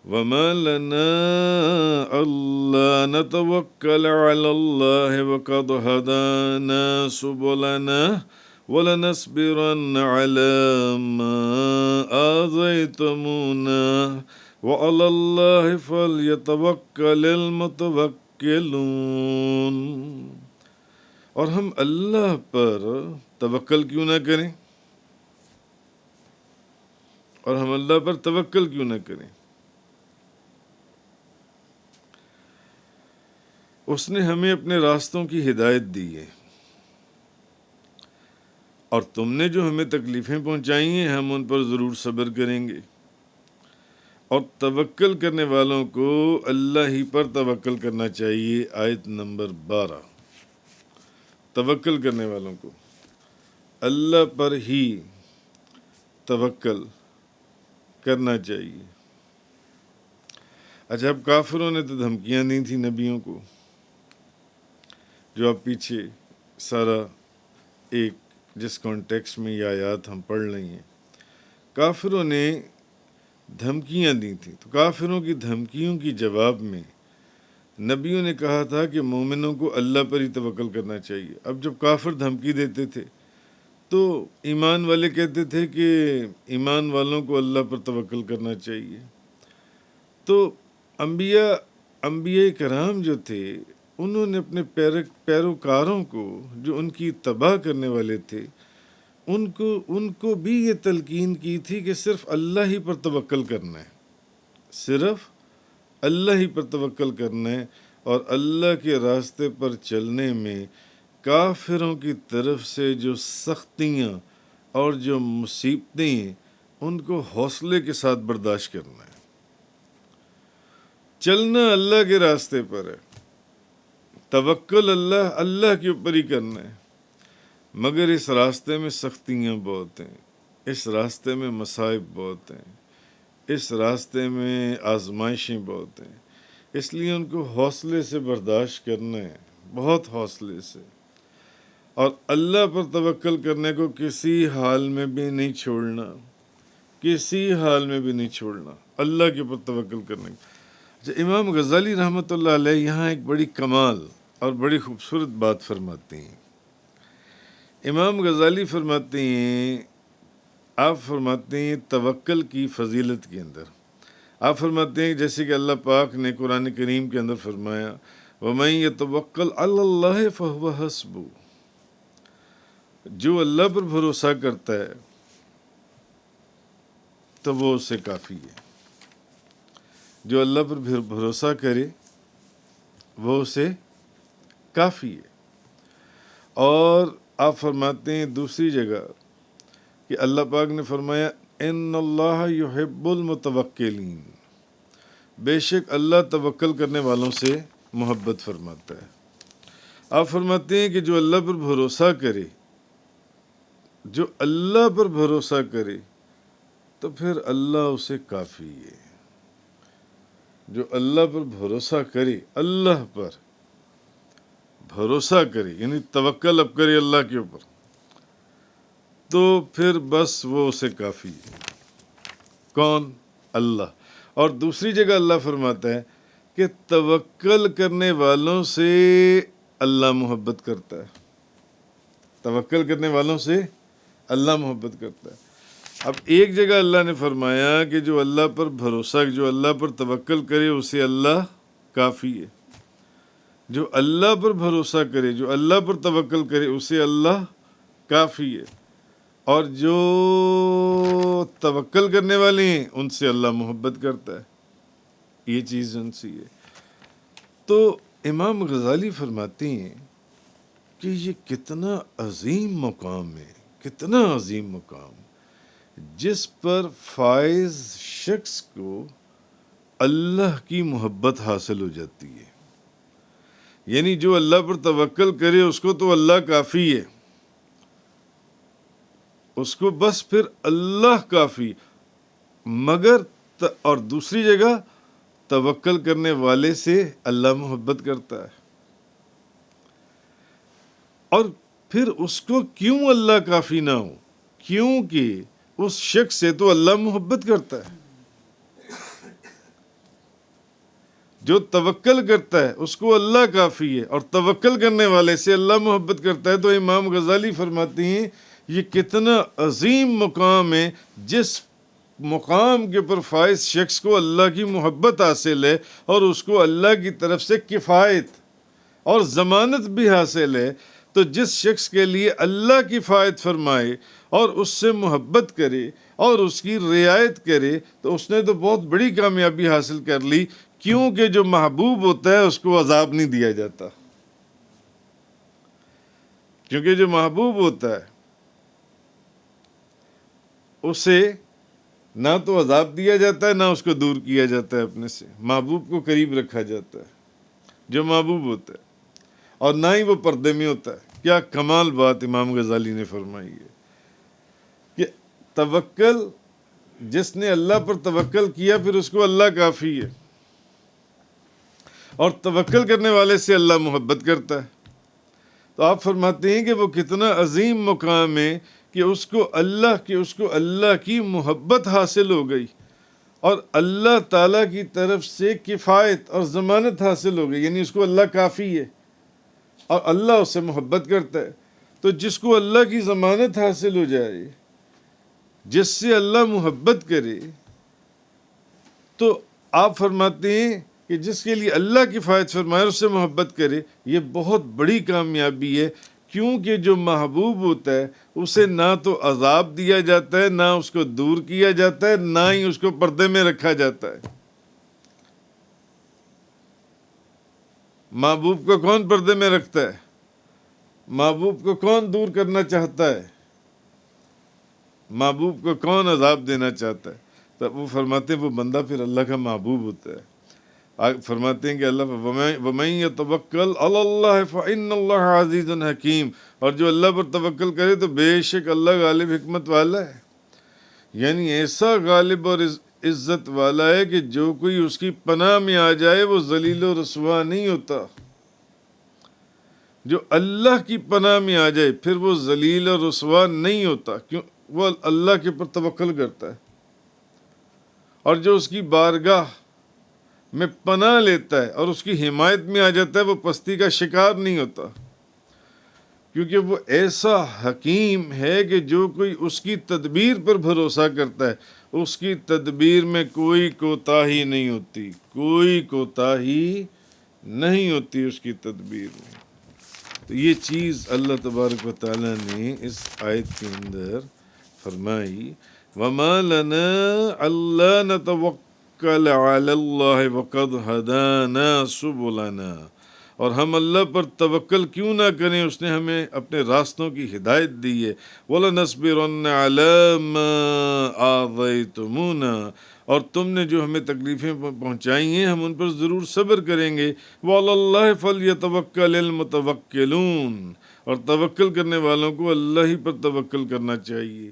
وما لنا ألا نتوكل على الله وقد هدانا سبلنا ولنصبرن على ما آذيتمونا وعلى الله فليتوكل المتوکلون۔ اور ہم اللہ پر توکل کیوں نہ کریں؟ اور ہم اللہ پر توکل کیوں نہ کریں؟ اس نے ہمیں اپنے راستوں کی ہدایت دی ہے، اور تم نے جو ہمیں تکلیفیں پہنچائی ہیں ہم ان پر ضرور صبر کریں گے۔ اور توکل کرنے والوں کو اللہ ہی پر توکل کرنا چاہیے۔ آیت نمبر 12، توکل کرنے والوں کو اللہ پر ہی توکل کرنا چاہیے۔ اچھا، اب کافروں نے تو دھمکیاں دی تھیں نبیوں کو، جو اب پیچھے سارا ایک جس کانٹیکسٹ میں یہ آیات ہم پڑھ رہے ہیں، کافروں نے دھمکیاں دی تھیں۔ تو کافروں کی دھمکیوں کی جواب میں نبیوں نے کہا تھا کہ مومنوں کو اللہ پر ہی توکل کرنا چاہیے۔ اب جب کافر دھمکی دیتے تھے تو ایمان والے کہتے تھے کہ ایمان والوں کو اللہ پر توکل کرنا چاہیے۔ تو انبیاء کرام جو تھے انہوں نے اپنے پیروکاروں کو، جو ان کی تباہ کرنے والے تھے، ان کو بھی یہ تلقین کی تھی کہ صرف اللہ ہی پر توکل کرنا ہے، صرف اللہ ہی پر توکل کرنا ہے، اور اللہ کے راستے پر چلنے میں کافروں کی طرف سے جو سختیاں اور جو مصیبتیں ہیں ان کو حوصلے کے ساتھ برداشت کرنا ہے۔ چلنا اللہ کے راستے پر ہے، توکل اللہ کے اوپر ہی کرنا ہے، مگر اس راستے میں سختیاں بہت ہیں، اس راستے میں مصائب بہت ہیں، اس راستے میں آزمائشیں بہت ہیں، اس لیے ان کو حوصلے سے برداشت کرنا ہے، بہت حوصلے سے، اور اللہ پر توکل کرنے کو کسی حال میں بھی نہیں چھوڑنا، کسی حال میں بھی نہیں چھوڑنا اللہ کے اوپر توکل کرنے کو۔ اچھا، امام غزالی رحمۃ اللہ علیہ یہاں ایک بڑی کمال اور بڑی خوبصورت بات فرماتے ہیں۔ امام غزالی فرماتے ہیں، آپ فرماتے ہیں توکل کی فضیلت کے اندر، آپ فرماتے ہیں جیسے کہ اللہ پاک نے قرآن کریم کے اندر فرمایا وَمَن يَتَوَكَّلْ عَلَى اللَّهِ فَهُوَ حَسْبُهُ، جو اللہ پر بھروسہ کرتا ہے تو وہ اسے کافی ہے، جو اللہ پر بھروسہ کرے وہ اسے کافی ہے۔ اور آپ فرماتے ہیں دوسری جگہ کہ اللہ پاک نے فرمایا ان اللہ یحب المتوکلین، بے شک اللہ توکل کرنے والوں سے محبت فرماتا ہے۔ آپ فرماتے ہیں کہ جو اللہ پر بھروسہ کرے، جو اللہ پر بھروسہ کرے تو پھر اللہ اسے کافی ہے۔ جو اللہ پر بھروسہ کرے، اللہ پر بھروسہ کرے، یعنی توکل اب کرے اللہ کے اوپر، تو پھر بس وہ اسے کافی ہے۔ کون؟ اللہ۔ اور دوسری جگہ اللہ فرماتا ہے کہ توکل کرنے والوں سے اللہ محبت کرتا ہے، توکل کرنے والوں سے اللہ محبت کرتا ہے۔ اب ایک جگہ اللہ نے فرمایا کہ جو اللہ پر بھروسہ، جو اللہ پر توکل کرے اسے اللہ کافی ہے، جو اللہ پر بھروسہ کرے، جو اللہ پر توکل کرے اسے اللہ کافی ہے، اور جو توکل کرنے والے ہیں ان سے اللہ محبت کرتا ہے، یہ چیز ان سے ہے۔ تو امام غزالی فرماتے ہیں کہ یہ کتنا عظیم مقام ہے، کتنا عظیم مقام، جس پر فائز شخص کو اللہ کی محبت حاصل ہو جاتی ہے۔ یعنی جو اللہ پر توکل کرے اس کو تو اللہ کافی ہے، اس کو بس پھر اللہ کافی، مگر اور دوسری جگہ توکل کرنے والے سے اللہ محبت کرتا ہے، اور پھر اس کو کیوں اللہ کافی نہ ہو؟ کیونکہ اس شخص سے تو اللہ محبت کرتا ہے، جو توکل کرتا ہے اس کو اللہ کافی ہے، اور توکل کرنے والے سے اللہ محبت کرتا ہے۔ تو امام غزالی فرماتے ہیں یہ کتنا عظیم مقام ہے، جس مقام کے اوپر فائز شخص کو اللہ کی محبت حاصل ہے اور اس کو اللہ کی طرف سے کفایت اور ضمانت بھی حاصل ہے۔ تو جس شخص کے لیے اللہ کفایت فرمائے اور اس سے محبت کرے اور اس کی رعایت کرے تو اس نے تو بہت بڑی کامیابی حاصل کر لی، کیونکہ جو محبوب ہوتا ہے اس کو عذاب نہیں دیا جاتا، کیونکہ جو محبوب ہوتا ہے اسے نہ تو عذاب دیا جاتا ہے نہ اس کو دور کیا جاتا ہے اپنے سے، محبوب کو قریب رکھا جاتا ہے جو محبوب ہوتا ہے، اور نہ ہی وہ پردے میں ہوتا ہے۔ کیا کمال بات امام غزالی نے فرمائی ہے کہ توکل، جس نے اللہ پر توکل کیا پھر اس کو اللہ کافی ہے، اور توکل کرنے والے سے اللہ محبت کرتا ہے۔ تو آپ فرماتے ہیں کہ وہ کتنا عظیم مقام ہے کہ اس کو اللہ کی محبت حاصل ہو گئی، اور اللہ تعالیٰ کی طرف سے کفایت اور ضمانت حاصل ہو گئی، یعنی اس کو اللہ کافی ہے اور اللہ اس سے محبت کرتا ہے۔ تو جس کو اللہ کی ضمانت حاصل ہو جائے، جس سے اللہ محبت کرے، تو آپ فرماتے ہیں کہ جس کے لیے اللہ کفایت فرمائے اور اس سے محبت کرے، یہ بہت بڑی کامیابی ہے، کیونکہ جو محبوب ہوتا ہے اسے نہ تو عذاب دیا جاتا ہے، نہ اس کو دور کیا جاتا ہے، نہ ہی اس کو پردے میں رکھا جاتا ہے۔ محبوب کو کون پردے میں رکھتا ہے؟ محبوب کو کون دور کرنا چاہتا ہے؟ محبوب کو کون عذاب دینا چاہتا ہے؟ تو وہ فرماتے ہیں وہ بندہ پھر اللہ کا محبوب ہوتا ہے۔ فرماتے ہیں کہ اللہ وَمَن يَتَوَكَّلْ عَلَى اللَّهِ فَإِنَّ اللَّهَ عَزِيزٌ حَكِيمٌ، اور جو اللہ پر توکل کرے تو بے شک اللہ غالب حکمت والا ہے، یعنی ایسا غالب اور عزت والا ہے کہ جو کوئی اس کی پناہ میں آ جائے وہ ذلیل و رسوا نہیں ہوتا۔ جو اللہ کی پناہ میں آ جائے پھر وہ ذلیل اور رسوا نہیں ہوتا، کیوں؟ وہ اللہ کے پر توکل کرتا ہے، اور جو اس کی بارگاہ میں پناہ لیتا ہے اور اس کی حمایت میں آ جاتا ہے وہ پستی کا شکار نہیں ہوتا، کیونکہ وہ ایسا حکیم ہے کہ جو کوئی اس کی تدبیر پر بھروسہ کرتا ہے اس کی تدبیر میں کوئی کوتاہی نہیں ہوتی، کوئی کوتاہی نہیں ہوتی اس کی تدبیر میں۔ تو یہ چیز اللہ تبارک و تعالیٰ نے اس آیت کے اندر فرمائی، وَمَا لَنَا أَلَّا نَتَوَكَّلَ عَلَى اللَّهِ وَقَدْ هَدَانَا سُبُلَنَا، اور ہم اللہ پر توکل کیوں نہ کریں، اس نے ہمیں اپنے راستوں کی ہدایت دی ہے۔ وَلَنَصْبِرَنَّ عَلَى مَا آذَيْتُمُونَا، اور تم نے جو ہمیں تکلیفیں پہنچائی ہیں ہم ان پر ضرور صبر کریں گے۔ وَعَلَى اللَّهِ فَلْيَتَوَكَّلِ الْمُتَوَكِّلُونَ، اور توکل کرنے والوں کو اللہ ہی پر توکل کرنا چاہیے۔